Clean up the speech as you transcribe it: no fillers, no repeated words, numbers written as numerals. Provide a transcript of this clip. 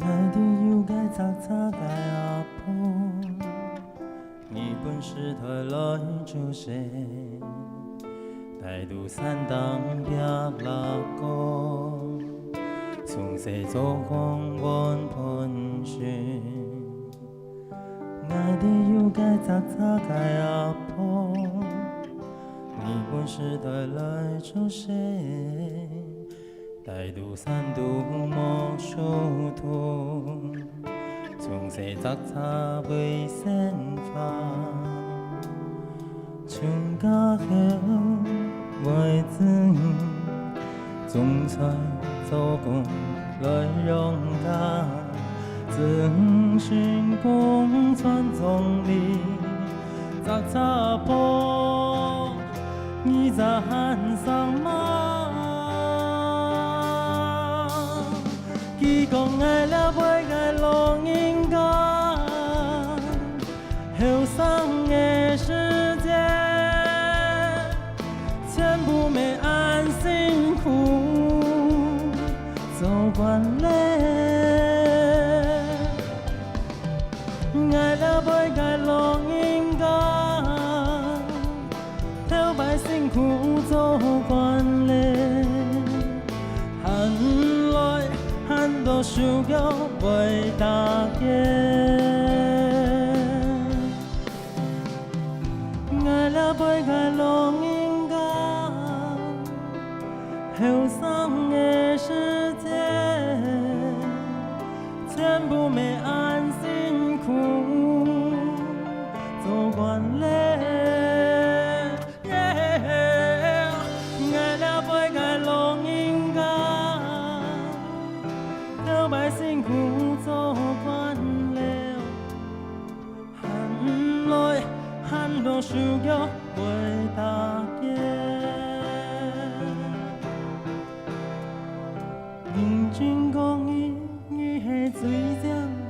爱的有该杂杂该阿婆，日本时代来出现，大肚山当壁拉歌，从西走光温喷泉，爱的有该杂杂该阿婆，日本时代来出现。大肚山都莫守土，从西杂杂为先发，春家后为子，种菜做工来养家，曾寻公传宗里，杂杂坡，你在汉上吗？伊讲爱了袂爱录音歌，后生的世界，全部没按辛苦做惯嘞。爱了袂爱录音歌，后摆辛苦做惯嘞。很多需要为大家，爱了袂爱录音歌，后生的世界，全部没按辛苦做惯嘞。爱了袂爱录音歌。百辛苦做惯了，喊来喊都需要为大家。认真讲伊是水匠。